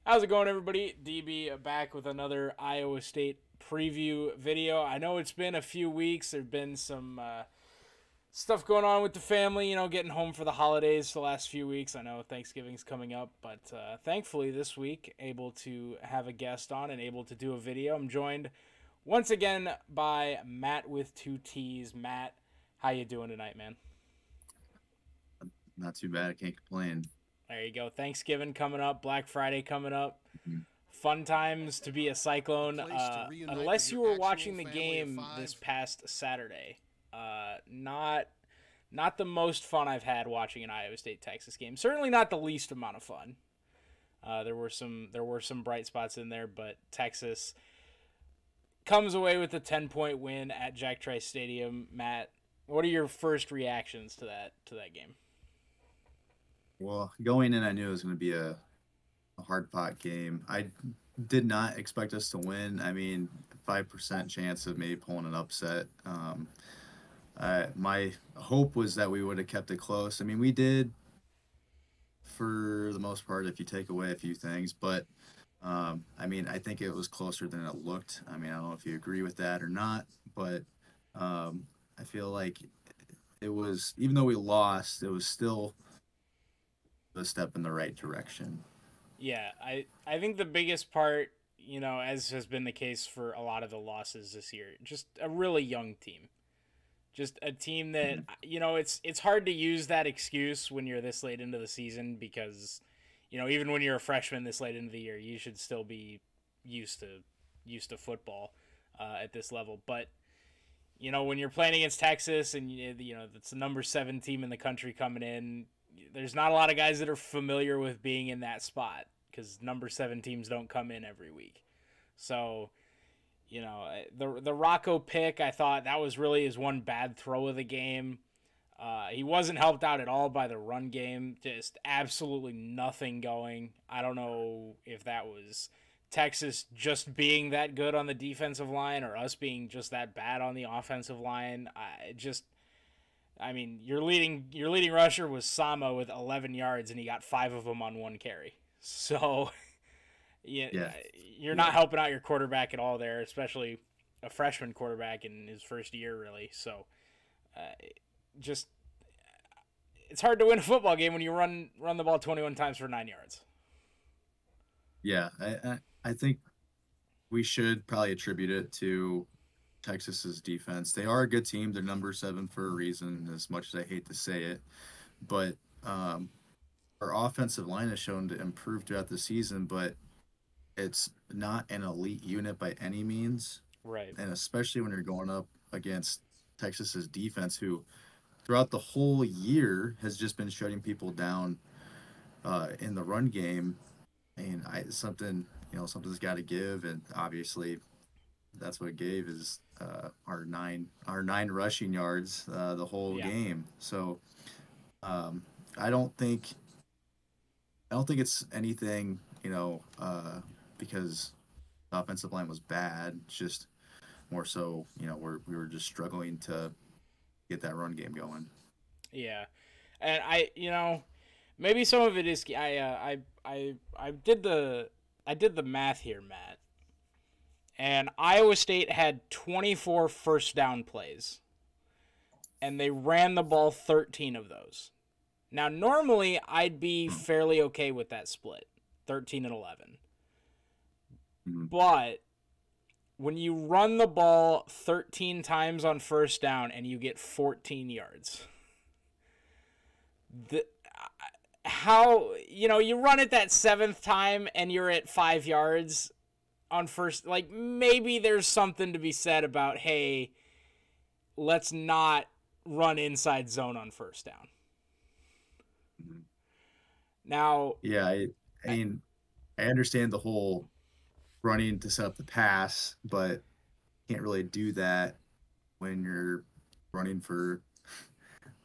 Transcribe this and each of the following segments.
How's it going, everybody? DB back with another Iowa State preview video. I know it's been a few weeks. There's been some stuff going on with the family, getting home for the holidays the last few weeks. I know Thanksgiving's coming up, but thankfully this week, able to have a guest on and able to do a video. I'm joined once again by Matt with two T's. Matt, how you doing tonight, man? Not too bad. I can't complain. There you go. Thanksgiving coming up, Black Friday coming up. Mhm. Fun times to be a Cyclone. Unless you were watching the game this past Saturday, not the most fun I've had watching an Iowa State Texas game. Certainly not the least amount of fun. There were some bright spots in there, but Texas comes away with a 10-point win at Jack Trice Stadium. Matt, what are your first reactions to that game? Well, going in, I knew it was going to be a hard-fought game. I did not expect us to win. I mean, 5% chance of maybe pulling an upset. My hope was that we would have kept it close. I mean, we did for the most part, if you take away a few things. But, I mean, I think it was closer than it looked. I mean, I don't know if you agree with that or not, but I feel like it was, even though we lost, it was still a step in the right direction. Yeah, I think the biggest part, as has been the case for a lot of the losses this year, just a really young team. Just a team that, it's hard to use that excuse when you're this late into the season because, even when you're a freshman this late into the year, you should still be used to football at this level. But, when you're playing against Texas and, it's the number 7 team in the country coming in, there's not a lot of guys that are familiar with being in that spot because number 7 teams don't come in every week. So, the Rocco pick, I thought that was really his one bad throw of the game. He wasn't helped out at all by the run game. Just absolutely nothing going. I don't know if that was Texas just being that good on the defensive line or us being just that bad on the offensive line. Your leading rusher was Sama with 11 yards, and he got 5 of them on one carry. So, Yeah. you're not helping out your quarterback at all there, especially a freshman quarterback in his first year, really. So, it's hard to win a football game when you run the ball 21 times for 9 yards. Yeah, I think we should probably attribute it to Texas's defense. They are a good team. They're number 7 for a reason, as much as I hate to say it. But our offensive line has shown to improve throughout the season, but it's not an elite unit by any means. Right. And especially when you're going up against Texas's defense, who throughout the whole year has just been shutting people down in the run game. And something's got to give, and obviously that's what it gave is our nine rushing yards the whole game. So I don't think it's anything because the offensive line was bad. It's just more so we were just struggling to get that run game going. Yeah, and maybe some of it is I did the math here, Matt. And Iowa State had 24 first down plays. And they ran the ball 13 of those. Now, normally, I'd be fairly okay with that split, 13 and 11. Mm-hmm. But when you run the ball 13 times on first down and you get 14 yards, you run it that 7th time and you're at 5 yards on first, like maybe there's something to be said about, hey, let's not run inside zone on first down. Mm-hmm. Now, yeah, I mean, I understand the whole running to set up the pass, but can't really do that when you're running for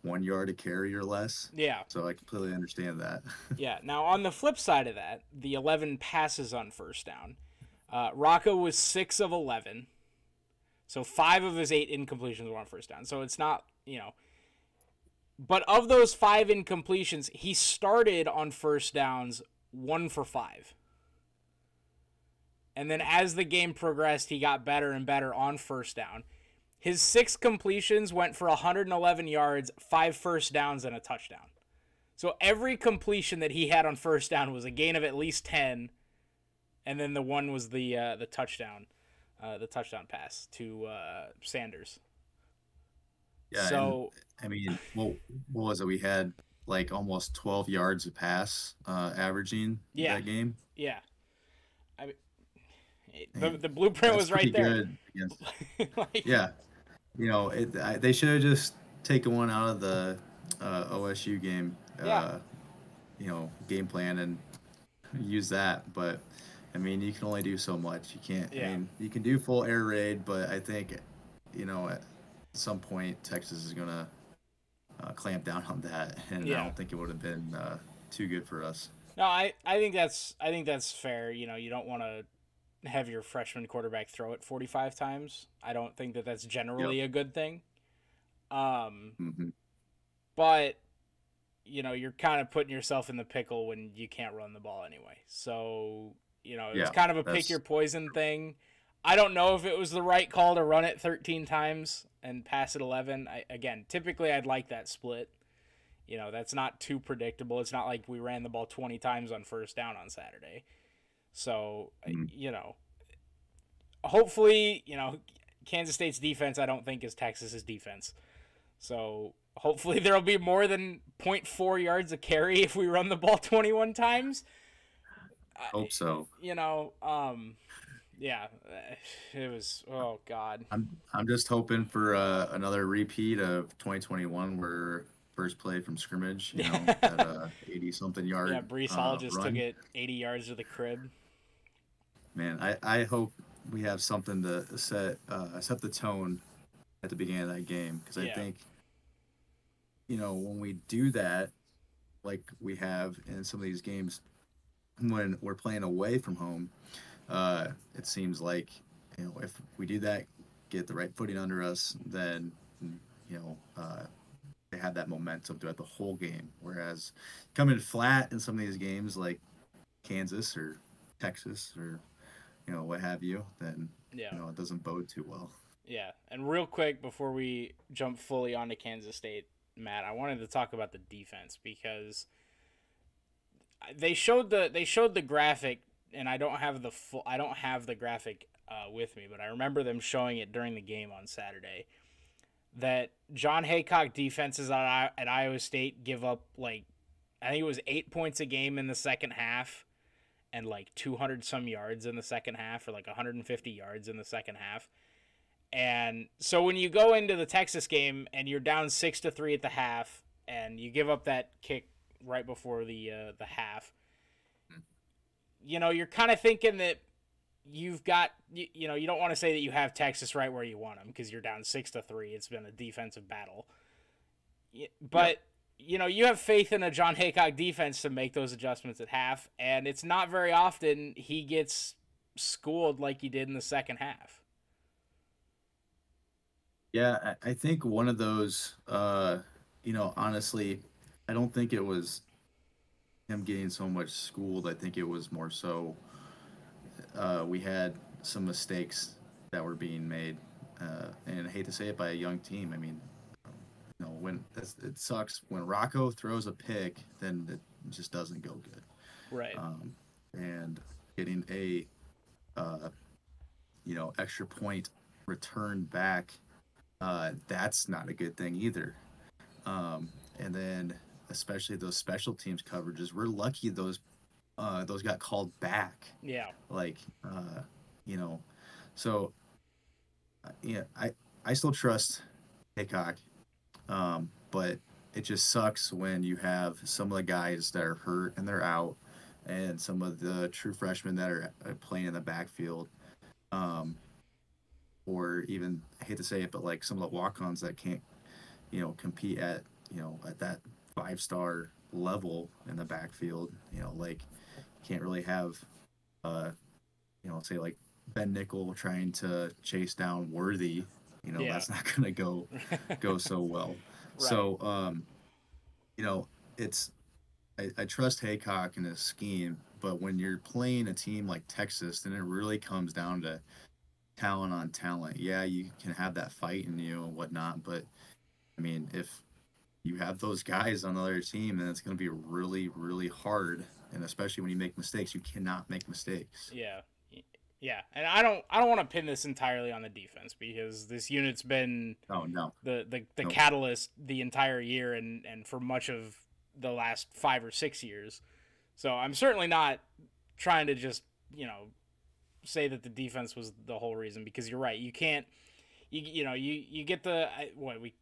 1 yard a carry or less. Yeah. So I completely understand that. Yeah. Now, on the flip side of that, the 11 passes on first down, Rocco was 6 of 11. So 5 of his 8 incompletions were on first down. So it's not, but of those 5 incompletions, he started on first downs 1 for 5. And then as the game progressed, he got better and better on first down. His 6 completions went for 111 yards, 5 first downs, and a touchdown. So every completion that he had on first down was a gain of at least 10, and then the one was the touchdown pass to Sanders. Yeah, and So I mean, what was it? We had like almost 12 yards a pass, averaging yeah, that game, yeah. I mean, and the blueprint that's was right pretty there. good against. Like, Yeah, they should have just taken one out of the OSU game, yeah, game plan and use that. But I mean, you can only do so much. You can't. I yeah, mean, you can do full air raid, but I think, at some point Texas is gonna clamp down on that, and I yeah. don't think it would have been too good for us. No, I think that's fair. You don't want to have your freshman quarterback throw it 45 times. I don't think that that's Yep. generally a good thing. Um, Hmm. but you're kind of putting yourself in the pickle when you can't run the ball anyway. So, it was Yeah, kind of a pick your that's poison thing. I don't know if it was the right call to run it 13 times and pass it 11. Again, typically I'd like that split. That's not too predictable. It's not like we ran the ball 20 times on first down on Saturday. So, mm, hopefully, Kansas State's defense I don't think is Texas's defense. So hopefully there'll be more than zero point 0.4 yards a carry if we run the ball 21 times. hope so. You know, um, yeah, it was. Oh God. I'm just hoping for another repeat of 2021 where first play from scrimmage, that 80 something Yeah, yard Brees Hall just took run. it 80 yards to the crib. Man, I hope we have something to set the tone at the beginning of that game, because I Yeah, think, when we do that, like we have in some of these games when we're playing away from home, it seems like, if we do that, get the right footing under us, then they have that momentum throughout the whole game. Whereas coming flat in some of these games, like Kansas or Texas or what have you, then yeah, it doesn't bode too well. yeah. And real quick before we jump fully onto Kansas State, Matt, I wanted to talk about the defense because they showed the graphic, and I don't have the graphic with me, but I remember them showing it during the game on Saturday. That John Haycock defenses at Iowa State give up like I think it was 8 points a game in the second half, and like 200 some yards in the second half, or like 150 yards in the second half. And so when you go into the Texas game and you're down 6-3 at the half, and you give up that kick right before the half, you're kind of thinking that you've got you don't want to say that you have Texas right where you want them because you're down 6-3. It's been a defensive battle, Yep. but you have faith in a John Haycock defense to make those adjustments at half, and it's not very often he gets schooled like he did in the second half. Yeah, I think one of those, honestly, I don't think it was him getting so much schooled. I think it was more so we had some mistakes that were being made, and I hate to say it, by a young team. I mean, when it sucks when Rocco throws a pick, then it just doesn't go good. Right. And getting a extra point returned back, that's not a good thing either. And then especially those special teams coverages, we're lucky those got called back. Yeah. Like, you know, so yeah, I still trust Hickok, but it just sucks when you have some of the guys that are hurt and they're out, and some of the true freshmen that are playing in the backfield, um, or even, I hate to say it, but like some of the walk-ons that can't, compete at that 5-star level in the backfield. Like, can't really have, uh, say like Ben Nickel trying to chase down Worthy. Yeah. That's not going to go so well. Right. So, you know, it's I trust Haycock and his scheme, But when you're playing a team like Texas, then it really comes down to talent on talent. Yeah, you can have that fight in you and whatnot, but I mean, if you have those guys on the other team, then it's going to be really, really hard. And especially when you make mistakes, you cannot make mistakes. Yeah. Yeah, and I don't want to pin this entirely on the defense because this unit's been Oh no, the no. catalyst the entire year and for much of the last 5 or 6 years. So I'm certainly not trying to just, say that the defense was the whole reason because you're right. You can't you get the what we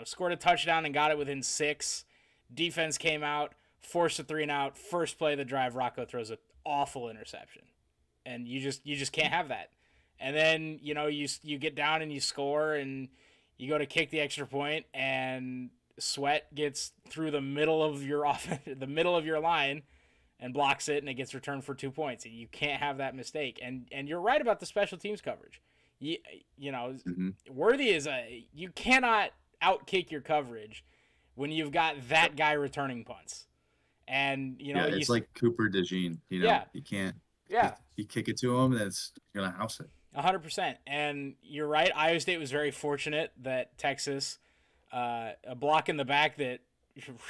scored a touchdown and got it within 6. Defense came out, forced a 3-and-out. First play of the drive, Rocco throws an awful interception. And you just can't have that. And then, you get down and you score and you go to kick the extra point and Sweat gets through the middle of your the middle of your line and blocks it and it gets returned for 2 points. And you can't have that mistake. And you're right about the special teams coverage. Mm-hmm. Worthy is you cannot outkick your coverage when you've got that guy returning punts. And It's like Cooper DeJean. Yeah. You can't. Yeah. You kick it to him, and it's gonna house it. 100%. And you're right. Iowa State was very fortunate that Texas, a block in the back that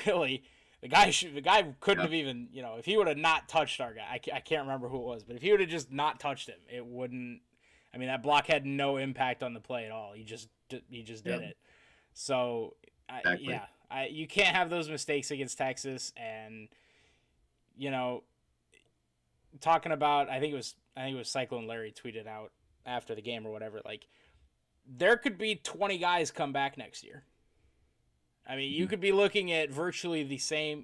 really the guy couldn't have even, if he would have not touched our guy, I can't remember who it was, but if he would have just not touched him, it wouldn't. I mean, that block had no impact on the play at all. He just did it. So Exactly. you can't have those mistakes against Texas, and talking about, I think it was Cyclone Larry tweeted out after the game or whatever, like there could be 20 guys come back next year. I mean, you could be looking at virtually the same,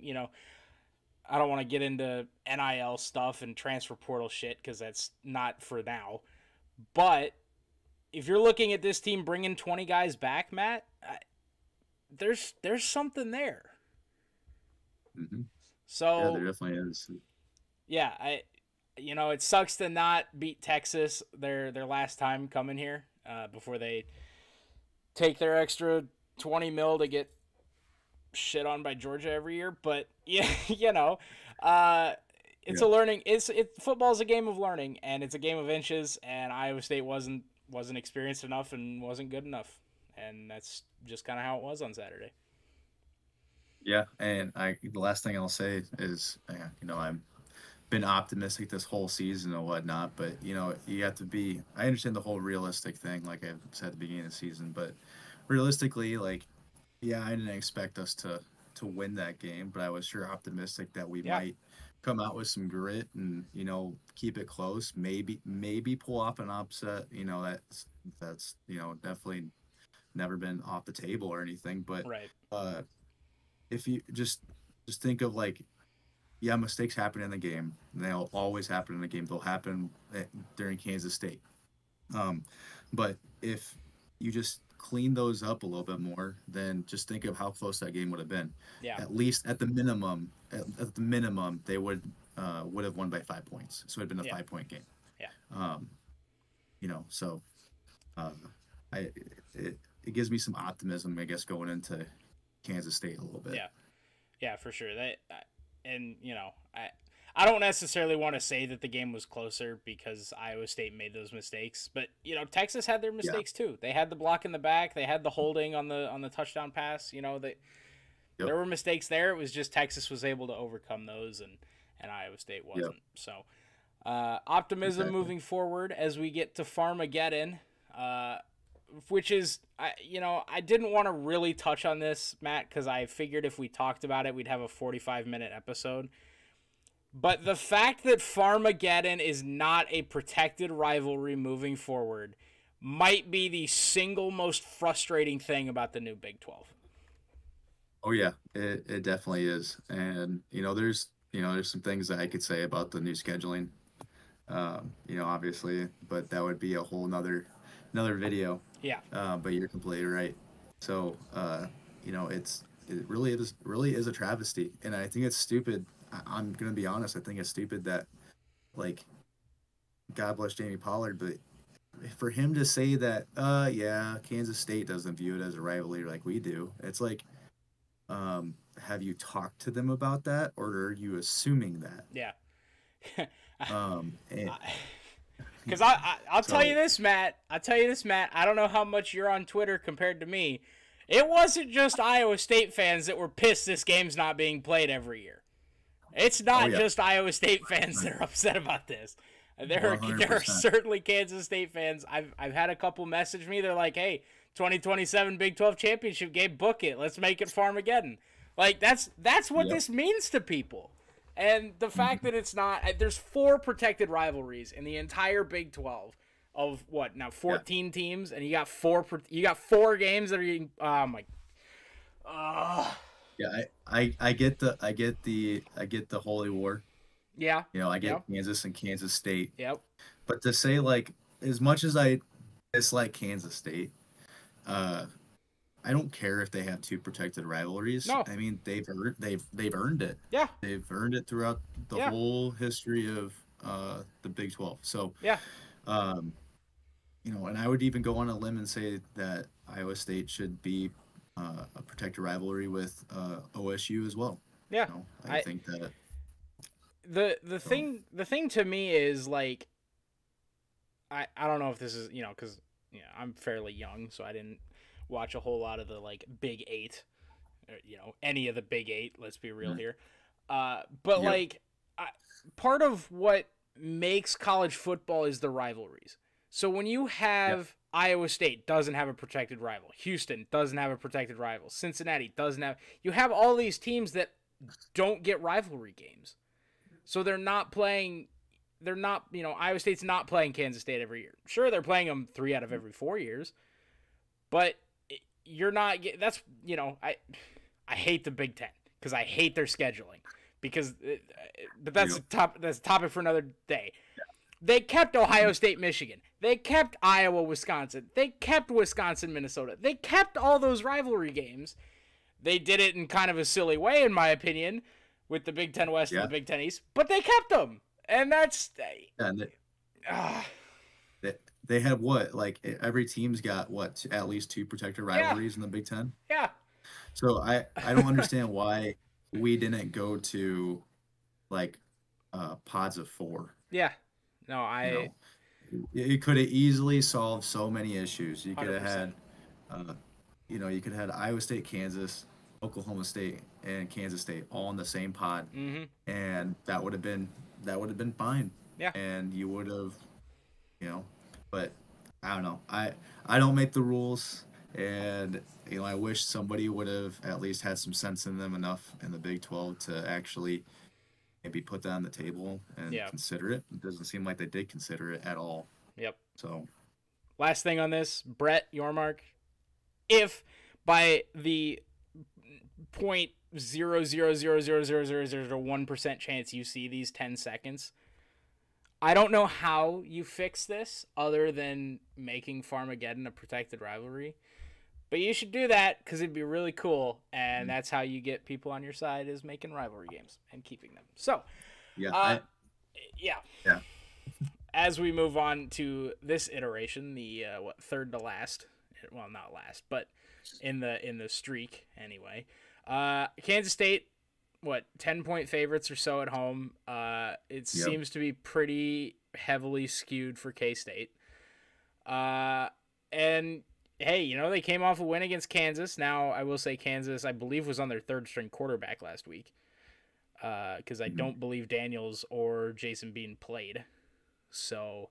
I don't want to get into NIL stuff and transfer portal shit because that's not for now. But if you're looking at this team bringing 20 guys back, Matt, there's something there. Mm-hmm. So yeah, there definitely is. Yeah, it sucks to not beat Texas their last time coming here before they take their extra 20 mil to get shit on by Georgia every year. But yeah, it's a learning. Football's a game of learning, and it's a game of inches. And Iowa State wasn't experienced enough and wasn't good enough, and that's just kind of how it was on Saturday. Yeah, and the last thing I'll say is, I'm been optimistic this whole season and whatnot, but you have to be. I understand the whole realistic thing, like I said at the beginning of the season, but realistically, like, yeah, I didn't expect us to win that game, but I was sure optimistic that we might come out with some grit and keep it close. Maybe pull off an upset. That's definitely never been off the table or anything. But right. If you just think of like, yeah, mistakes happen in the game. They'll always happen in the game. They'll happen during Kansas State. But if you just clean those up a little bit more, then just think of how close that game would have been. Yeah. At least at the minimum, they would have won by 5 points. So it would have been a 5-point game. Yeah. So it gives me some optimism, I guess, going into Kansas State a little bit. Yeah, for sure. I don't necessarily want to say that the game was closer because Iowa State made those mistakes, but Texas had their mistakes too. They had the block in the back, they had the holding on the touchdown pass. There were mistakes there. It was just Texas was able to overcome those, and Iowa State wasn't. So optimism moving forward as we get to Farmageddon. Which is, I didn't want to really touch on this, Matt, because I figured if we talked about it, we'd have a 45-minute episode. But the fact that Farmageddon is not a protected rivalry moving forward might be the single most frustrating thing about the new Big 12. Oh, yeah, it definitely is. And, there's some things that I could say about the new scheduling, obviously, but that would be a whole nother video. Yeah. But you're completely right. So, it really is a travesty, and I think it's stupid. I'm gonna be honest. I think it's stupid that, like, God bless Jamie Pollard, but for him to say that, Kansas State doesn't view it as a rivalry like we do. It's like, have you talked to them about that, or are you assuming that? Yeah. And Because I'll tell you so this, Matt. I'll tell you this, Matt. I don't know how much you're on Twitter compared to me. It wasn't just Iowa State fans that were pissed this game's not being played every year. It's oh not yeah, just Iowa State fans that are upset about this. There are 100%. certainly Kansas State fans. I've had a couple message me. They're like, "Hey, 2027 Big 12 championship game, book it. Let's make it Farmageddon." Like that's what Yep. this means to people. And the fact Mhm. that it's not, there's 4 protected rivalries in the entire Big 12 of what now Yeah. 14 teams, and you got 4 games that are oh my, Yeah, I get the holy war. yeah, I get yep, Kansas and Kansas State. yep, But to say like as much as I dislike Kansas State, uh I don't care if they have 2 protected rivalries. no, I mean, they've earned it. yeah, They've earned it throughout the yeah, whole history of the Big 12. So, yeah, um and I would even go on a limb and say that Iowa State should be a protected rivalry with OSU as well. yeah. I I think that the so thing to me is like, I don't know if this is, because I'm fairly young, so I didn't watch a whole lot of the like Big Eight, or, any of the Big Eight. Let's be real mm, here. But yep, like, part of what makes college football is the rivalries. So when you yep, have Iowa State doesn't have a protected rival, Houston doesn't have a protected rival, Cincinnati doesn't have. You have all these teams that don't get rivalry games, so they're not playing. They're not, Iowa State's not playing Kansas State every year. Sure, they're playing them 3 out of every 4 years, but you're not. That's I hate the Big Ten because I hate their scheduling. Because, but that's yep, that's a topic for another day. They kept Ohio State, Michigan. They kept Iowa, Wisconsin. They kept Wisconsin, Minnesota. They kept all those rivalry games. They did it in kind of a silly way, in my opinion, with the Big Ten West and the yeah. Big Ten East. But they kept them, and that's And they, uh, they, they have what? Like every team's got what? At least 2 protected yeah, rivalries in the Big Ten. yeah, So I don't understand why we didn't go to like pods of 4. yeah. No, You I know, it could have easily solved so many issues. You could have 100%. had, uh, you could have had Iowa State, Kansas, Oklahoma State, and Kansas State all in the same pod, Mm-hmm. and that would have been fine, Yeah, and you would have, you know, but I don't know. I don't make the rules, and I wish somebody would have at least had some sense in them enough in the Big 12 to actually maybe put that on the table and yeah, consider it. It doesn't seem like they did consider it at all. yep. So, Last thing on this, Brett Yormark. If by the 0.000000001% chance you see these 10 seconds, I don't know how you fix this other than making Farmageddon a protected rivalry. But you should do that because it'd be really cool, and that's how you get people on your side, is making rivalry games and keeping them. So, yeah, uh, yeah. yeah, As we move on to this iteration, the third to last, well, not last, but in the streak anyway. Kansas State, 10-point favorites or so at home. It yep, seems to be pretty heavily skewed for K-State. And hey, they came off a win against Kansas. Now, I will say Kansas, I believe, was on their third string quarterback last week. Because I mhm. don't believe Daniels or Jason Bean played. So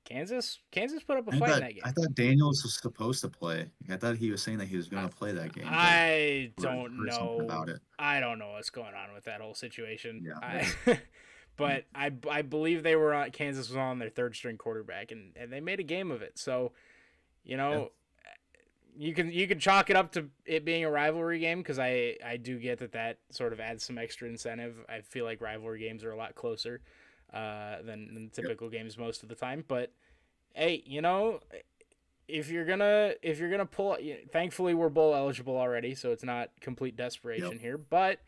Kansas put up a I fight in thought that game. I thought Daniels was supposed to play. I thought he was saying that he was I, going to play that game, but I heard, don't heard something know. about it. I don't know what's going on with that whole situation. Yeah, But I believe they were on, Kansas was on their third string quarterback, and they made a game of it. So you yeah, know you can chalk it up to it being a rivalry game, because I do get that sort of adds some extra incentive. I feel like rivalry games are a lot closer than yep, typical games most of the time. But hey, if you're gonna pull, thankfully we're bowl eligible already, so it's not complete yep. desperation here. But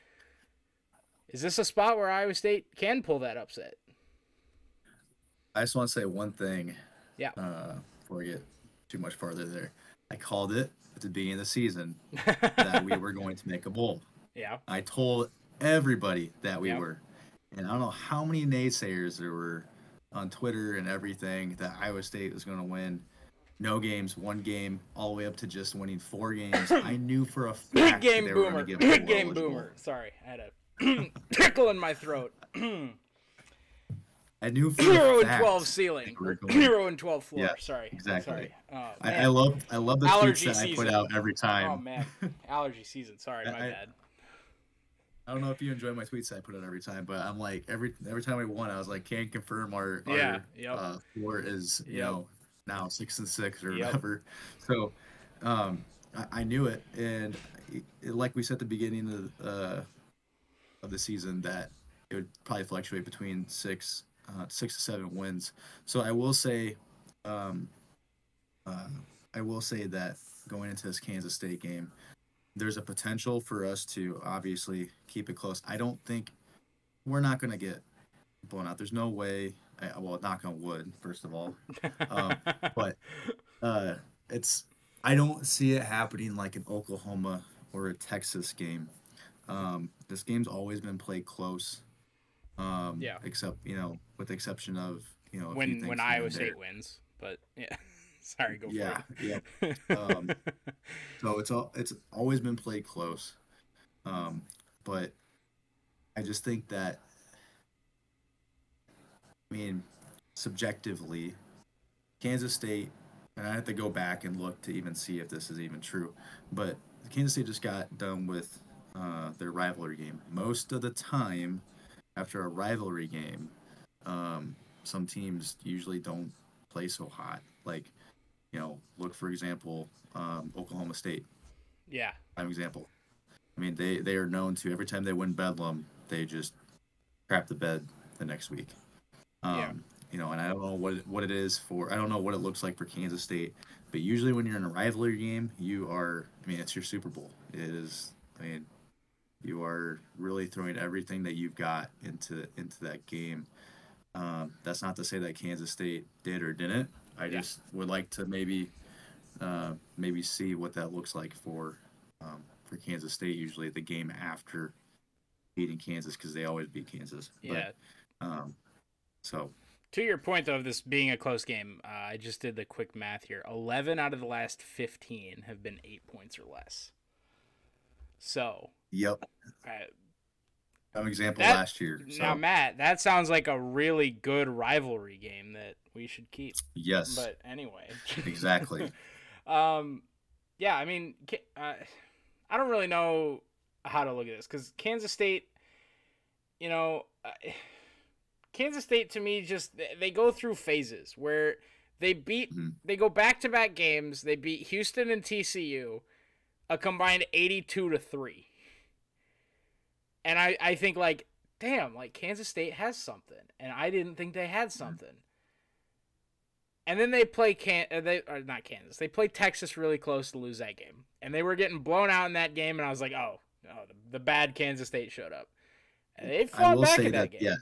is this a spot where Iowa State can pull that upset? I just want to say one thing Yeah. before we get too much farther there. I called it at the beginning of the season that we were going to make a bowl. Yeah. I told everybody that we Yep. were. And I don't know how many naysayers there were on Twitter and everything that Iowa State was going to win. No games, one game, all the way up to just winning 4 games. I knew for a Big fact that game they were going to boomer. get Big bowl game eligible. boomer. Sorry, I had a tickle in my throat. I knew for 0 a and fact 12 ceiling. they were going. 0 and 12 floor. Yeah, Sorry. exactly. Sorry. Oh, I love the tweets allergy that season. I put out every time. Oh man, allergy season. Sorry, my bad. I don't know if you enjoy my tweets that I put out every time, but I'm like every time we won, I was like, can confirm our floor is you know now 6-6 or whatever. So I knew it, and like we said at the beginning of the season, that it would probably fluctuate between 6 to 7 wins. So I will say that going into this Kansas State game, there's a potential for us to obviously keep it close. I don't think we're not going to get blown out. There's no way. Well, knock on wood, first of all. But I don't see it happening like an Oklahoma or a Texas game. This game's always been played close. Except, with the exception of, when Iowa State wins. But yeah. Sorry, go for it. So it's always been played close. But I just think that, subjectively, Kansas State, and I have to go back and look to even see if this is even true, but Kansas State just got done with their rivalry game. Most of the time, after a rivalry game, some teams usually don't play so hot. Like, look, for example, Oklahoma State. Yeah. Prime example. They are known to, every time they win Bedlam, they just crap the bed the next week. And I don't know what it is I don't know what it looks like for Kansas State, but usually when you're in a rivalry game, it's your Super Bowl. It is, you are really throwing everything that you've got into that game. That's not to say that Kansas State did or didn't. I just would like to maybe see what that looks like for Kansas State. Usually the game after beating Kansas, because they always beat Kansas. Yeah. But, so. To your point, though, of this being a close game, I just did the quick math here. 11 out of the last 15 have been 8 points or less. So. Yep. An example last year. So. Now, Matt, that sounds like a really good rivalry game that we should keep. Yes. But anyway. Exactly. I don't really know how to look at this, because Kansas State, Kansas State to me, just they go through phases where they go back-to-back games. They beat Houston and TCU a combined 82-3. And I think, like, damn, like, Kansas State has something, and I didn't think they had something. And then they play not Kansas. They play Texas really close to lose that game, and they were getting blown out in that game. And I was like, oh, the bad Kansas State showed up. And they fought back in that game. Yeah,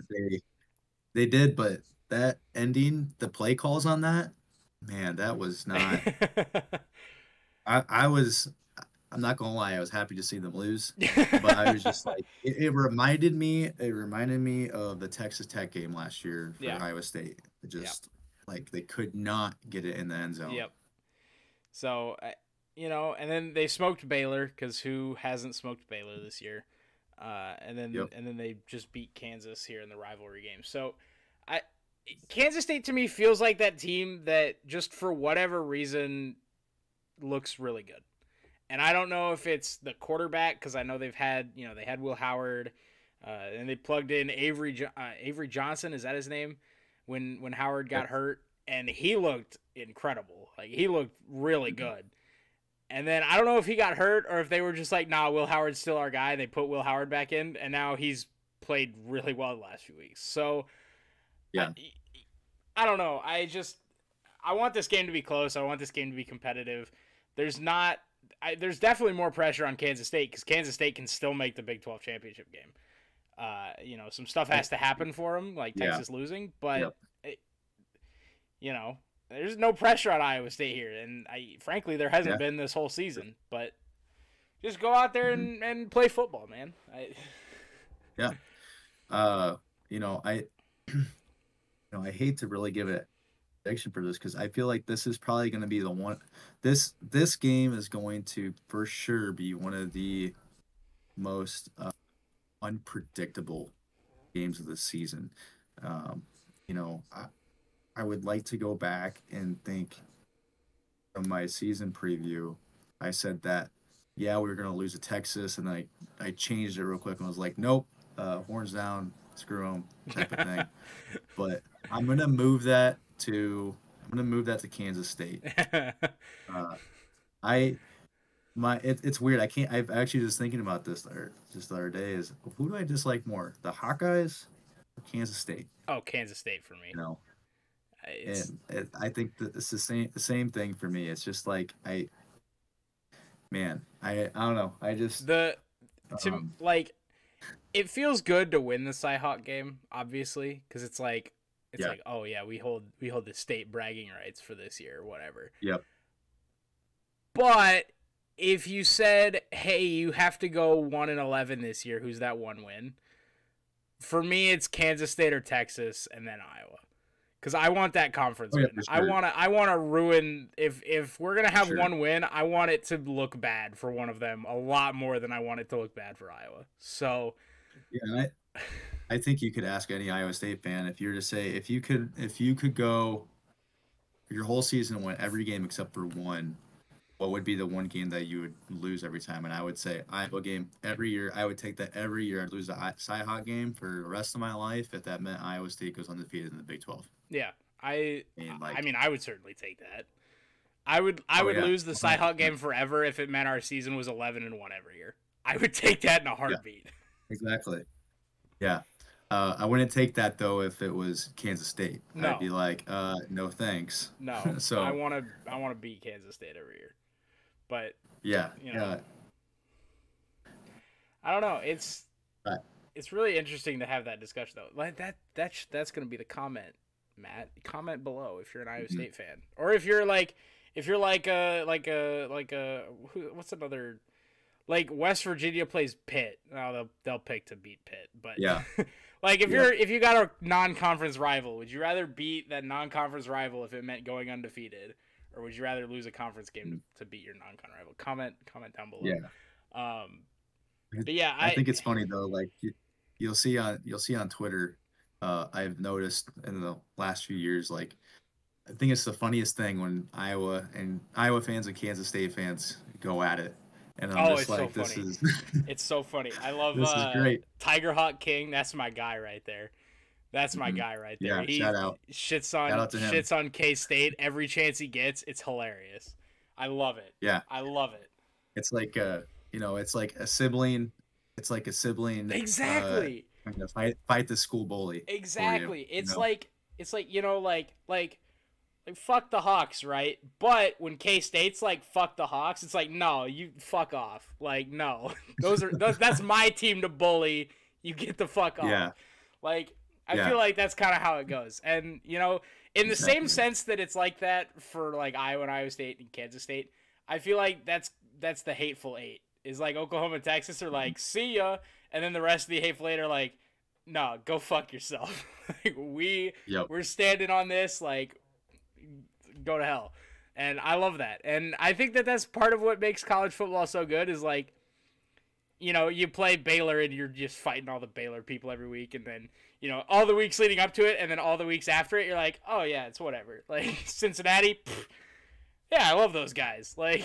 they did, but that ending, the play calls on that, man, that was not. I'm not gonna lie, I was happy to see them lose, but I was just like, it reminded me of the Texas Tech game last year for Iowa State. It just like they could not get it in the end zone. Yep. So, and then they smoked Baylor, because who hasn't smoked Baylor this year? And then they just beat Kansas here in the rivalry game. So, Kansas State to me feels like that team that just for whatever reason looks really good. And I don't know if it's the quarterback, because I know they had Will Howard, and they plugged in Avery Johnson. Is that his name? When Howard got hurt, and he looked incredible. Like, he looked really good. And then I don't know if he got hurt or if they were just like, nah, Will Howard's still our guy. They put Will Howard back in, and now he's played really well the last few weeks. So, yeah, I don't know. I want this game to be close. I want this game to be competitive. There's definitely more pressure on Kansas State, because Kansas State can still make the Big 12 championship game. Some stuff has to happen for them, like Texas losing, but there's no pressure on Iowa State here, and frankly there hasn't been this whole season. But just go out there and play football, man. I I hate to really give it prediction for this because I feel like this is probably going to be the one. This game is going to for sure be one of the most unpredictable games of the season. Um, I would like to go back and think from my season preview. I said that yeah we were going to lose to Texas, and I changed it real quick and was like nope, horns down, screw them type of thing. But I'm gonna move that to Kansas State. Uh, I it's weird. I can't. I've actually just thinking about this just the other day is who do I dislike more, the Hawkeyes or Kansas State? Oh, Kansas State for me. You know, It's I think that it's the same thing for me. It's just like I don't know. I just the to um like it feels good to win the Cyhawk game, obviously, because it's yeah like, oh yeah, we hold the state bragging rights for this year or whatever. yep But if you said, hey, you have to go 1-11 this year, who's that one win? For me, it's Kansas State or Texas, and then Iowa. Because I want that conference oh yeah win. for sure I wanna ruin if we're gonna for have sure one win, I want it to look bad for one of them a lot more than I want it to look bad for Iowa. So yeah. And I think you could ask any Iowa State fan if you're to say if you could go your whole season and win every game except for one, what would be the one game that you would lose every time? And I would say Iowa game every year. I would take that every year. I'd lose the Cyhawk game for the rest of my life if that meant Iowa State goes undefeated in the Big 12. yeah, I And I like, mean I would certainly take that. I oh would yeah, lose the Cyhawk 100%. game forever if it meant our season was 11-1 every year. I would take that in a Yeah, heartbeat. exactly. Yeah. I wouldn't take that though if it was Kansas State. I'd No, be like, no thanks. no, So I wanna beat Kansas State every year. But yeah, you know, yeah. I don't know. Uh, It's really interesting to have that discussion though. Like that's gonna be the comment, Matt. Comment below if you're an Iowa mhm. State fan, or if you're like what's another, like West Virginia plays Pitt. Oh, they'll pick to beat Pitt, but Yeah, like yeah. if you got a non-conference rival, would you rather beat that non-conference rival if it meant going undefeated, or would you rather lose a conference game Mm, to beat your non-con rival? Comment down below. yeah. Um, I but yeah, I think it's funny though. Like you'll see on Twitter. I've noticed in the last few years, like I think it's the funniest thing when Iowa fans and Kansas State fans go at it, and I'm oh, just it's so like, this funny. is It's so funny. I love this is great. Tiger Hawk King. That's my guy right there. That's my Mhm. guy right there. Yeah, He shits shout on out to him. K State every chance he gets. It's hilarious. I love it. Yeah, I love it. it's like it's like a sibling. It's like a sibling. Exactly. Trying to fight the school bully for you. Exactly. You It's know. like like fuck the Hawks, right? But when K State's like fuck the Hawks, it's like no, you fuck off. Like no, that's my team to bully. You get the fuck off. Yeah, Like I yeah, feel like that's kind of how it goes, and in the same exactly. sense that it's like that for like Iowa and Iowa State and Kansas State, I feel like that's the hateful eight. Is like Oklahoma and Texas are like see ya, and then the rest of the hateful eight are like, no, go fuck yourself. Like Yep. we're standing on this, like go to hell. And I love that. And I think that that's part of what makes college football so good is like, you play Baylor and you're just fighting all the Baylor people every week. And then, all the weeks leading up to it and then all the weeks after it, you're like, oh, yeah, it's whatever. Like Cincinnati, pff, yeah, I love those guys. Like,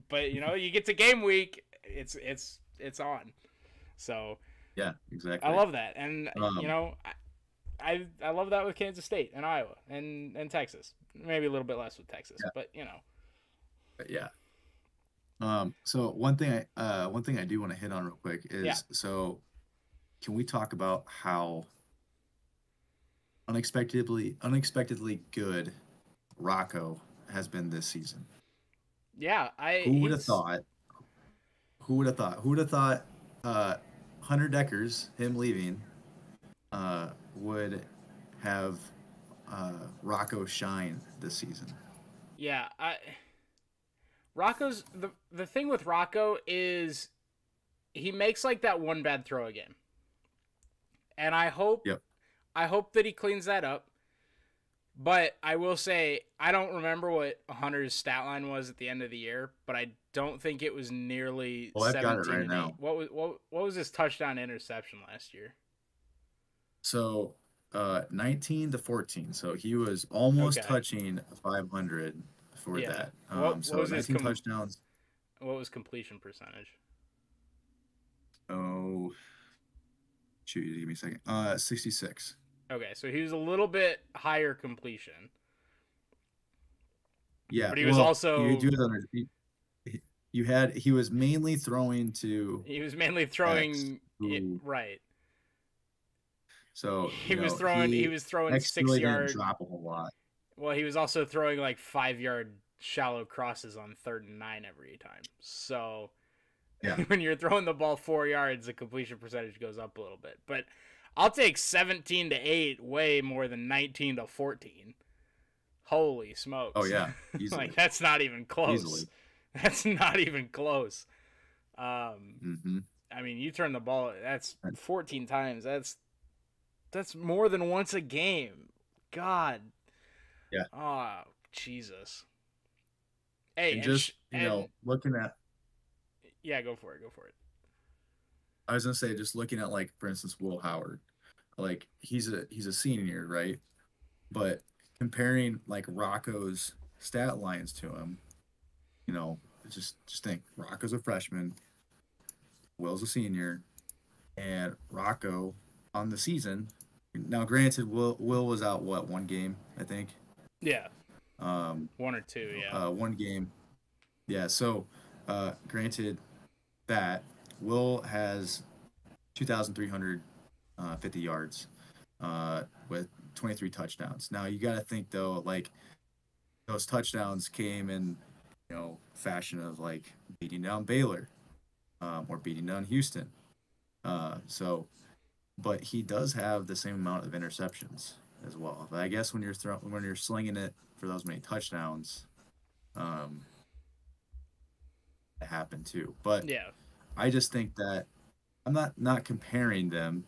but, you get to game week, it's on. So Yeah, I exactly. love that. And, Um, I love that with Kansas State and Iowa and Texas. Maybe a little bit less with Texas, yeah, but but yeah. So one thing I do want to hit on real quick yeah, is so can we talk about how unexpectedly good Rocco has been this season? yeah. I Who would have he's thought? Who would have thought? Who would have thought? Hunter Deckers, him leaving, would have Rocco shine this season. yeah. Rocco's the thing with Rocco is he makes like that one bad throw a game, and I hope Yep. I hope that he cleans that up. But I will say, I don't remember what Hunter's stat line was at the end of the year, but I don't think it was nearly Well, I've got it 17 right and 8. now. What was his touchdown interception last year? So 19 to 14. So he was almost Okay. touching 500 for Yeah. that. What So was his 19 touchdowns. what was completion percentage? Oh, shoot, give me a second. 66. Okay, so he was a little bit higher completion, Yeah, but he was well, you also do it under. He was mainly throwing to X, throwing it who right. so He he was throwing X six really didn't yard. drop a whole lot. Well, he was also throwing like 5 yard shallow crosses on 3rd and 9 every time. So Yeah, when you're throwing the ball 4 yards, the completion percentage goes up a little bit. But I'll take 17 to 8 way more than 19 to 14. Holy smokes! oh yeah, easily, Like that's not even close. easily. That's not even close. Hmm. I mean, you turn the ball. That's 14 times. That's more than once a game. God. Yeah, Oh, Jesus. Hey, and just and looking at. yeah, go for it. Go for it. I was gonna say, just looking at, like, for instance, Will Howard, like he's a senior, right? But comparing like Rocco's stat lines to him, you know, just think Rocco's a freshman, Will's a senior, and Rocco on the season. Now, granted, Will was out, what, one game, I think. Yeah, Um, one or two. Yeah. one game. Yeah. So, granted that Will has 2,350 yards, with 23 touchdowns. Now you got to think though, like those touchdowns came in, fashion of like beating down Baylor, or beating down Houston. So, but he does have the same amount of interceptions as well. But I guess when you're slinging it for those many touchdowns, um, it happened too. But Yeah. I just think that I'm not comparing them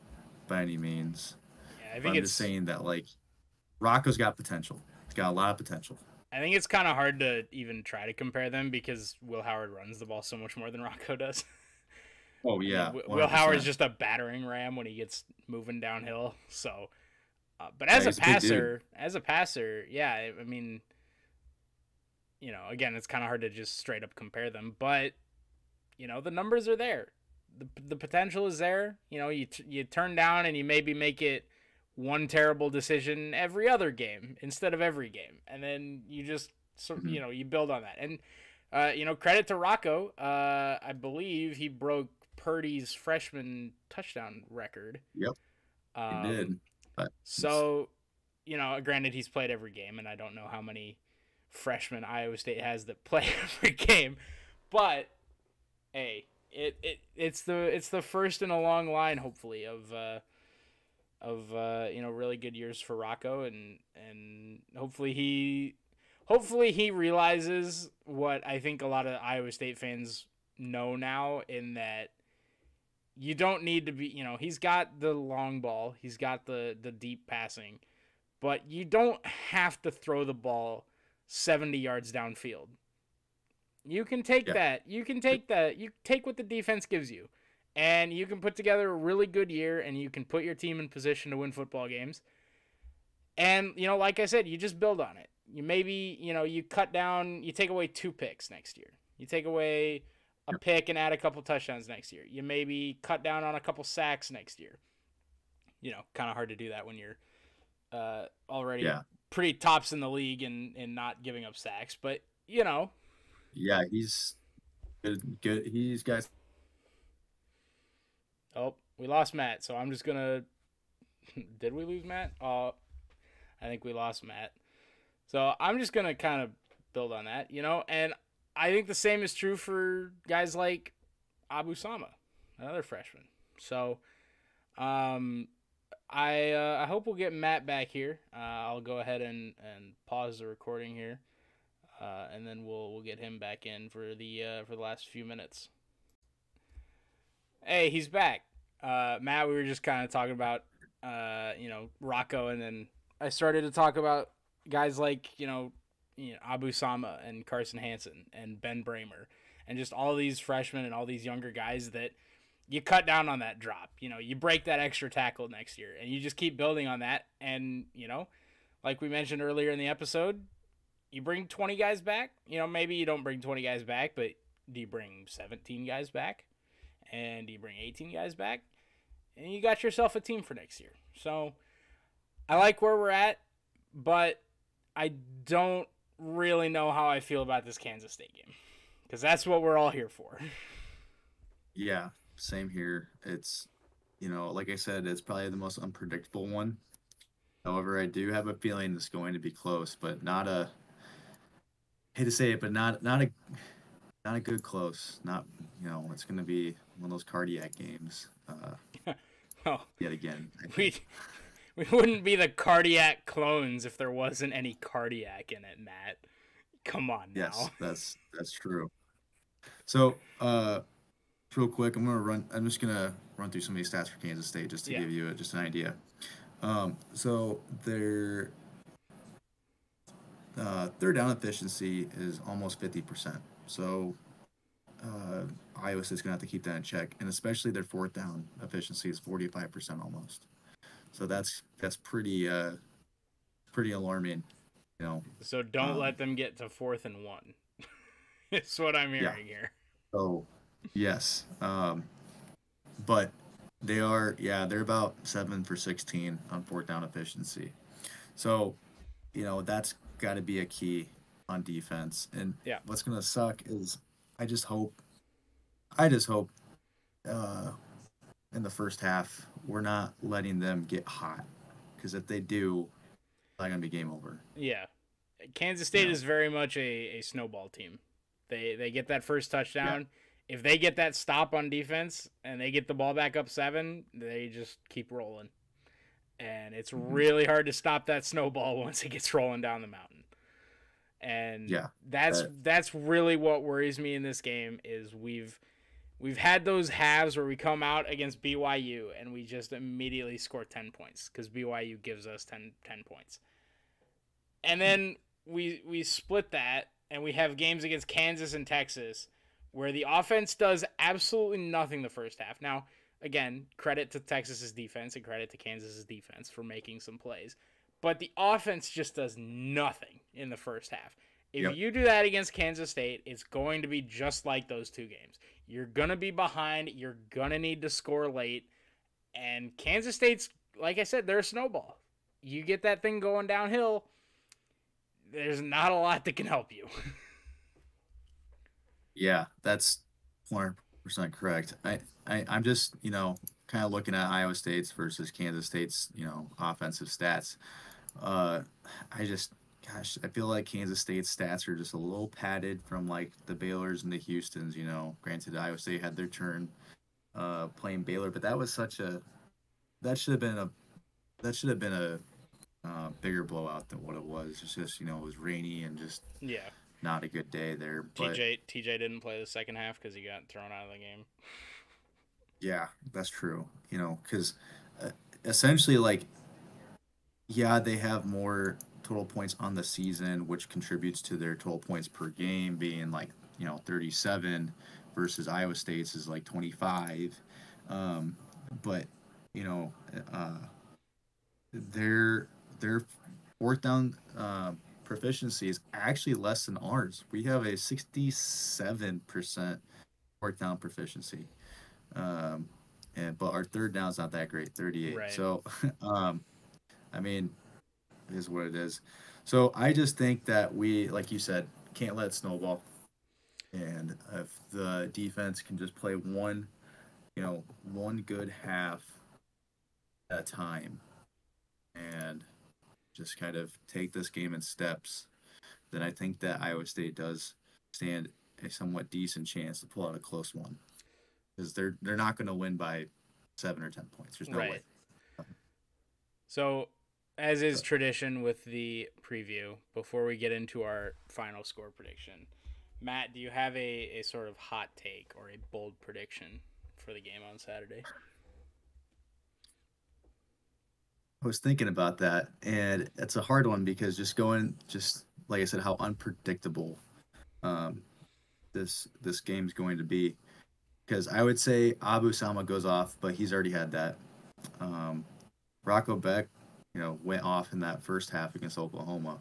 by any means. Yeah. But I'm just saying that, like, Rocco's got potential. He's got a lot of potential. I think it's kind of hard to even try to compare them because Will Howard runs the ball so much more than Rocco does. Oh yeah, I mean, 100%. Will Howard's just a battering ram when he gets moving downhill. So, but Yeah, he's a big dude. as a passer, yeah, I mean, again, it's kind of hard to just straight up compare them, but the numbers are there. The potential is there. You turn down and you maybe make it one terrible decision every other game instead of every game, and then you just you build on that. And credit to Rocco. I believe he broke Purdy's freshman touchdown record. Yep, he did. But So, granted he's played every game, and I don't know how many freshmen Iowa State has that play every game, but hey, it's the first in a long line, hopefully, of really good years for Rocco, and hopefully he realizes what I think a lot of Iowa State fans know now, in that you don't need to be, he's got the long ball, he's got the deep passing, but you don't have to throw the ball 70 yards downfield. You can take yeah, that. You take what the defense gives you, and you can put together a really good year, and you can put your team in position to win football games. And, like I said, you just build on it. You maybe, you cut down, you take away 2 picks next year. You take away a pick and add a couple touchdowns next year. You maybe cut down on a couple sacks next year. Kind of hard to do that when you're already pretty tops in the league and not giving up sacks. But, yeah, he's good. He's got. Oh, we lost Matt, so I'm just going to... Did we lose Matt? I think we lost Matt. So I'm just going to kind of build on that, and I think the same is true for guys like Abu Sama, another freshman. So I hope we'll get Matt back here. I'll go ahead and pause the recording here, and then we'll get him back in for the last few minutes. Hey, he's back. Matt, we were just kind of talking about Rocco, and then I started to talk about guys like Abu Sama and Carson Hansen and Ben Bramer and just all these freshmen and all these younger guys that you cut down on that drop. You break that extra tackle next year, and you just keep building on that. And like we mentioned earlier in the episode, you bring 20 guys back. Maybe you don't bring 20 guys back, but do you bring 17 guys back? And do you bring 18 guys back? And you got yourself a team for next year. So I like where we're at, but I don't really know how I feel about this Kansas State game, because that's what we're all here for. Yeah, same here. It's, like I said, it's probably the most unpredictable one. However, I do have a feeling it's going to be close, but not a, hate to say it, but not a good close. Not, it's going to be one of those cardiac games. Well, Yet again, we wouldn't be the cardiac clones if there wasn't any cardiac in it, Matt. Come on now. Yes, that's true. So, real quick, I'm just gonna run through some of these stats for Kansas State just to give you just an idea. So their third down efficiency is almost 50%. So Iowa State's gonna have to keep that in check, and especially their fourth down efficiency is 45% almost. So that's pretty alarming, So don't let them get to 4th and 1. It's what I'm hearing here. So yes, but they're about 7 for 16 on fourth down efficiency. So that's got to be a key on defense. And what's gonna suck is I just hope in the first half we're not letting them get hot, because if they do, it's not gonna be game over. Yeah, Kansas State is very much a snowball team. They get that first touchdown. Yeah. If they get that stop on defense and they get the ball back up 7, they just keep rolling. And it's really hard to stop that snowball once it gets rolling down the mountain. And that's really what worries me in this game is we've had those halves where we come out against BYU and we just immediately score 10 points because BYU gives us 10 points. And then we split that, and we have games against Kansas and Texas where the offense does absolutely nothing the first half. Now, again, credit to Texas's defense and credit to Kansas's defense for making some plays. But the offense just does nothing in the first half. If you do that against Kansas State, it's going to be just like those two games. You're going to be behind. You're going to need to score late. And Kansas State's, like I said, they're a snowball. You get that thing going downhill, there's not a lot that can help you. Yeah, that's 100% correct. I'm just, kind of looking at Iowa State's versus Kansas State's, offensive stats. I feel like Kansas State's stats are just a little padded from like the Baylors and the Houstons. Granted, Iowa State had their turn playing Baylor, but that should have been a bigger blowout than what it was. It's just it was rainy and just not a good day there. But TJ didn't play the second half because he got thrown out of the game. Yeah, that's true. Because essentially, like, they have more total points on the season, which contributes to their total points per game being like 37 versus Iowa State's is like 25. But their fourth down proficiency is actually less than ours. We have a 67% fourth down proficiency. But our third down's not that great, 38. Right. So, I mean, it is what it is. So I just think that we, like you said, can't let it snowball. And if the defense can just play one good half at a time and just kind of take this game in steps, then I think that Iowa State does stand a somewhat decent chance to pull out a close one. Because they're not going to win by 7 or 10 points. There's no way. So, as is tradition with the preview, before we get into our final score prediction, Matt, do you have a sort of hot take or a bold prediction for the game on Saturday? I was thinking about that, and it's a hard one because just like I said, how unpredictable um, this game's going to be. Because I would say Abu Salma goes off, but he's already had that. Um, Rocco Beck, went off in that first half against Oklahoma.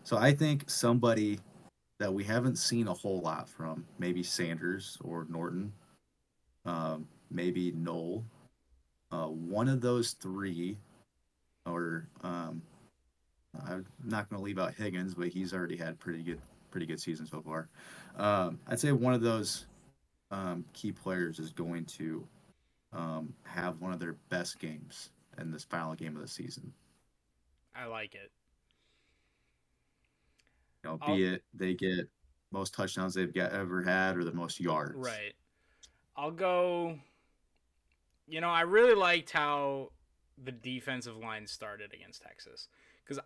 So I think somebody that we haven't seen a whole lot from, maybe Sanders or Norton, maybe Knoll, one of those three, or I'm not going to leave out Higgins, but he's already had pretty good season so far. I'd say one of those key players is going to have one of their best games in this final game of the season. I like it. Be I'll it they get most touchdowns ever had or the most yards. right. I'll go. I really liked how the defensive line started against Texas. Because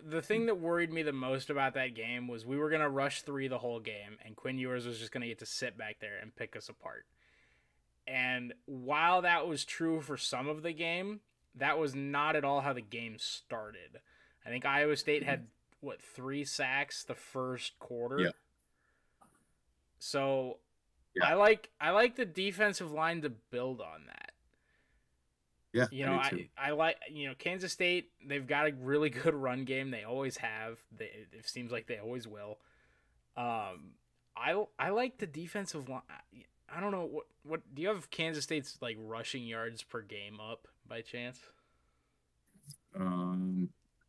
the thing that worried me the most about that game was we were gonna rush three the whole game, and Quinn Ewers was just gonna get to sit back there and pick us apart. And while that was true for some of the game, that was not at all how the game started. I think Iowa State had what 3 sacks the first quarter. Yeah. So Yeah. I like the defensive line to build on that. Yeah, I like Kansas State. They've got a really good run game. They always have. It seems like they always will. I like the defensive line. I don't know what do you have Kansas State's like rushing yards per game up by chance?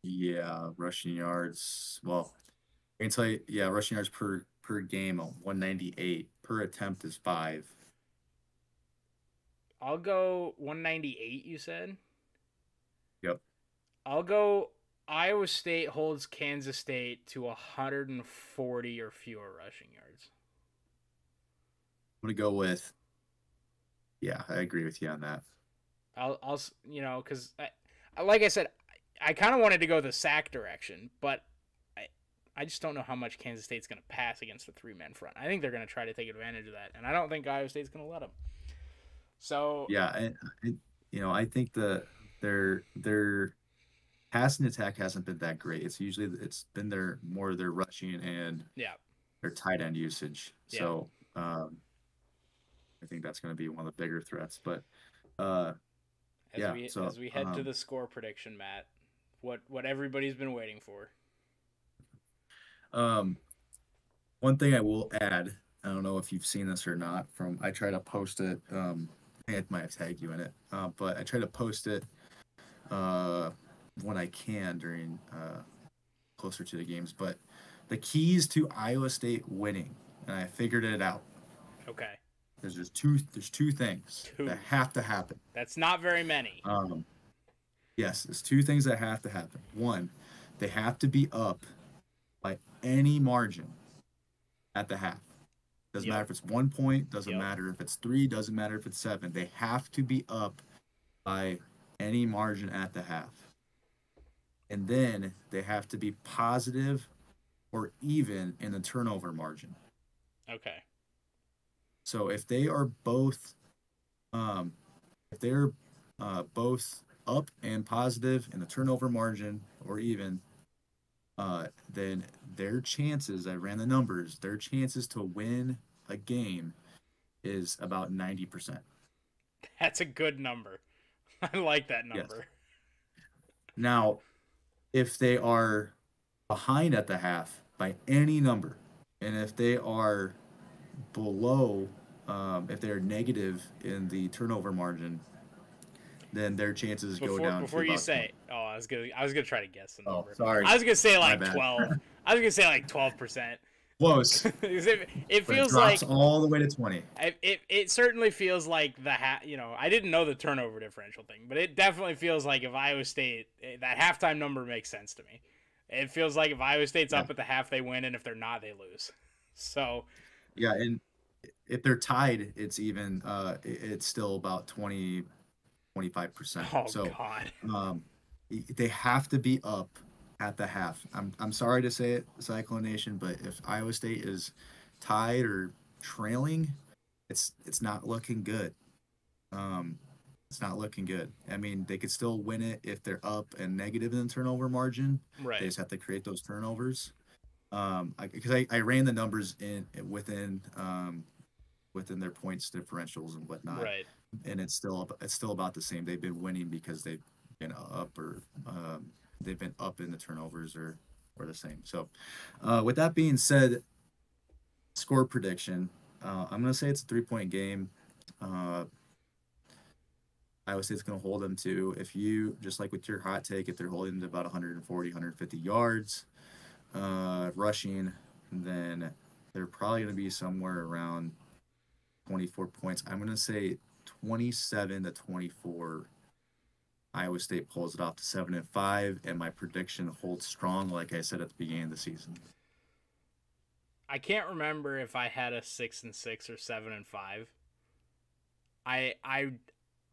Yeah, rushing yards. Well, I can tell you, yeah, rushing yards per game 198. Per attempt is 5. I'll go 198. You said. Yep. I'll go. Iowa State holds Kansas State to 140 or fewer rushing yards. I'm gonna go with. Yeah, I agree with you on that. I'll because like I said, I kind of wanted to go the sack direction, but I just don't know how much Kansas State's going to pass against the 3-man front. I think they're going to try to take advantage of that, and I don't think Iowa State's going to let them. So yeah, I think their passing attack hasn't been that great. It's been their rushing and yeah, their tight end usage. Yeah. So I think that's going to be one of the bigger threats. But as we head to the score prediction, Matt, what everybody's been waiting for. One thing I will add, I don't know if you've seen this or not. I try to post it. I might have tagged you in it, but I try to post it when I can during closer to the games. But the keys to Iowa State winning, and I figured it out. Okay. There's two things that have to happen. That's not very many. Yes, there's 2 things that have to happen. One, they have to be up by any margin at the half. Doesn't matter if it's 1 point, doesn't matter if it's 3, doesn't matter if it's 7. They have to be up by any margin at the half. And then they have to be positive or even in the turnover margin. Okay. So if they are both both up and positive in the turnover margin or even, then their chances, I ran the numbers, their chances to win a game is about 90%. That's a good number. I like that number. Yes. Now, if they are behind at the half by any number, and if they are below, if they're negative in the turnover margin, then their chances go down. Before you say, I was gonna try to guess the number. Sorry. I was gonna say like 12. I was gonna say like 12%. Close. it feels drops like all the way to 20. It certainly feels like I didn't know the turnover differential thing, but it definitely feels like if Iowa State, that halftime number makes sense to me. It feels like if Iowa State's up at the half, they win, and if they're not, they lose. So yeah, and if they're tied, it's even it's still about 25%. Oh, so God. They have to be up at the half. I'm sorry to say it, Cyclone Nation, but if Iowa State is tied or trailing, it's not looking good. It's not looking good. I mean, they could still win it if they're up and negative in the turnover margin. They Right. just have to create those turnovers. Because I ran the numbers in within their points differentials and whatnot, Right. and it's still about the same. They've been winning because they've been up or they've been up in the turnovers or the same. So, with that being said, score prediction. I'm gonna say it's a 3-point game. Uh, Iowa State's going to hold them to, if you, just like with your hot take, if they're holding to about 140, 150 yards rushing, then they're probably going to be somewhere around 24 points. I'm going to say 27-24. Iowa State pulls it off to 7-5, and my prediction holds strong, like I said at the beginning of the season. I can't remember if I had a 6-6 or 7-5.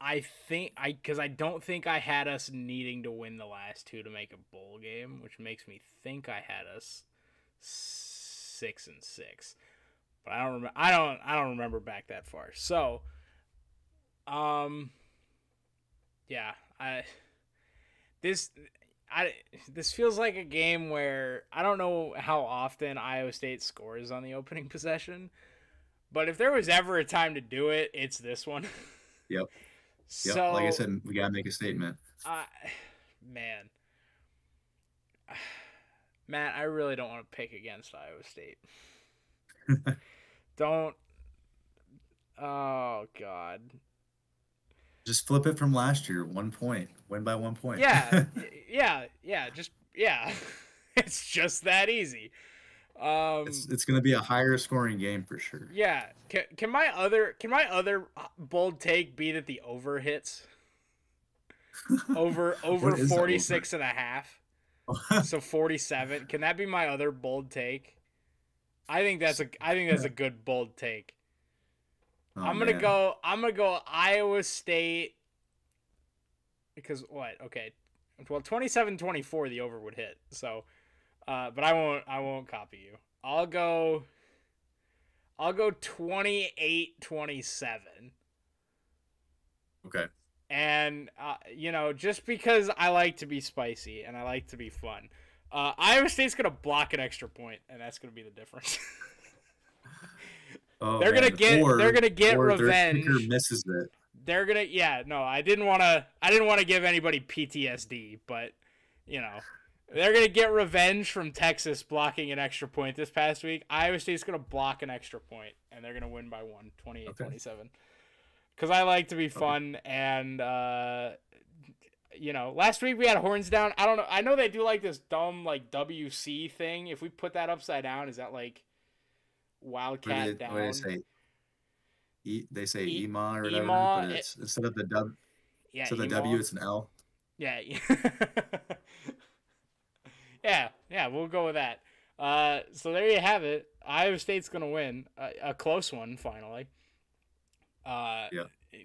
I think because I don't think I had us needing to win the last two to make a bowl game, which makes me think I had us 6-6. But I don't remember. I don't remember back that far. So, yeah, this this feels like a game where I don't know how often Iowa State scores on the opening possession, but if there was ever a time to do it, it's this one. Yep. So, like I said, we got to make a statement. Man, Matt, I really don't want to pick against Iowa State. Don't. Oh God. Just flip it from last year, 1 point, win by 1 point. Yeah, just yeah. It's just that easy. It's going to be a higher scoring game for sure. Yeah. Can my other bold take be that the over hits? Over 46 and a half. So 47. Can that be my other bold take? I think that's a good bold take. Oh, I'm gonna go Iowa State because what? Okay. Well, 27-24 the over would hit. So but I won't copy you. I'll go 28-27. Okay. And just because I like to be spicy and I like to be fun, Iowa State's gonna block an extra point, and that's gonna be the difference. They're gonna get revenge. Their kicker misses it. They're gonna I didn't want to give anybody PTSD, but they're going to get revenge from Texas blocking an extra point this past week. Iowa State's going to block an extra point, and they're going to win by 28-27. Because I like to be fun, and, last week we had horns down. I don't know. I know they do like this dumb, WC thing. If we put that upside down, is that, Wildcat down? What do they say? They say EMA or whatever, but it's instead of the W, the W, it's an L. Yeah. Yeah, we'll go with that. So there you have it. Iowa State's going to win. A close one, finally.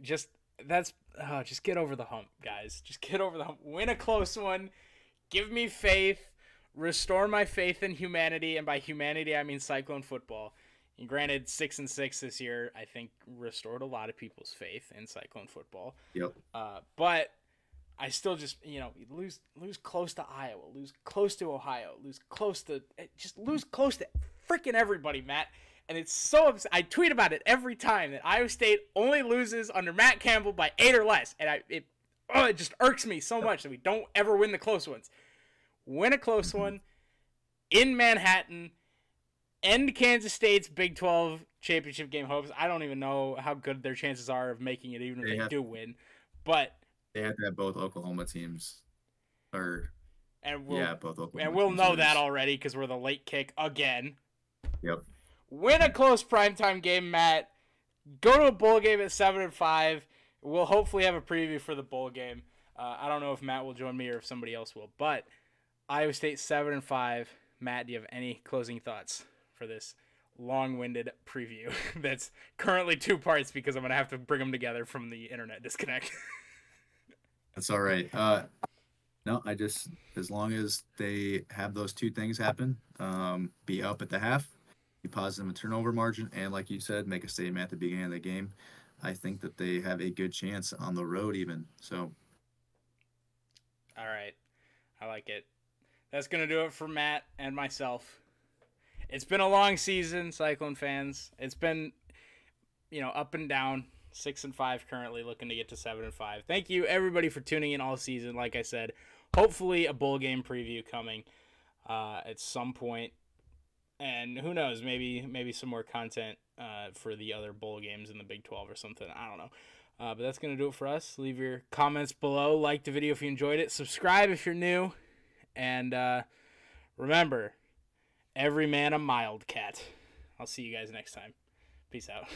Just get over the hump, guys. Just get over the hump. Win a close one. Give me faith. Restore my faith in humanity. And by humanity, I mean Cyclone football. And granted, 6-6 this year, I think, restored a lot of people's faith in Cyclone football. Yep. But I still just, lose close to Iowa, lose close to Ohio, lose close to freaking everybody, Matt. And it's so I tweet about it every time that Iowa State only loses under Matt Campbell by 8 or less. And it just irks me so much that we don't ever win the close ones. Win a close one in Manhattan, end Kansas State's Big 12 championship game hopes. I don't even know how good their chances are of making it, even if they do win. But they have to have both Oklahoma teams, both Oklahoma. And we'll know that already because we're the late kick again. Yep. Win a close primetime game, Matt. Go to a bowl game at 7-5. We'll hopefully have a preview for the bowl game. I don't know if Matt will join me or if somebody else will, but Iowa State 7-5. Matt, do you have any closing thoughts for this long-winded preview that's currently 2 parts because I'm gonna have to bring them together from the internet disconnect? That's all right. No, as long as they have those 2 things happen, be up at the half, be positive in turnover margin, and like you said, make a statement at the beginning of the game. I think that they have a good chance on the road even. So, All right. I like it. That's going to do it for Matt and myself. It's been a long season, Cyclone fans. It's been, up and down. 6-5 currently, looking to get to 7-5. Thank you everybody for tuning in all season. Like I said, hopefully a bowl game preview coming at some point, and who knows, maybe some more content for the other bowl games in the Big 12 or something. I don't know. But that's gonna do it for us. Leave your comments below. Like the video if you enjoyed it. Subscribe if you're new, and remember, every man a Wildcat. I'll see you guys next time. Peace out.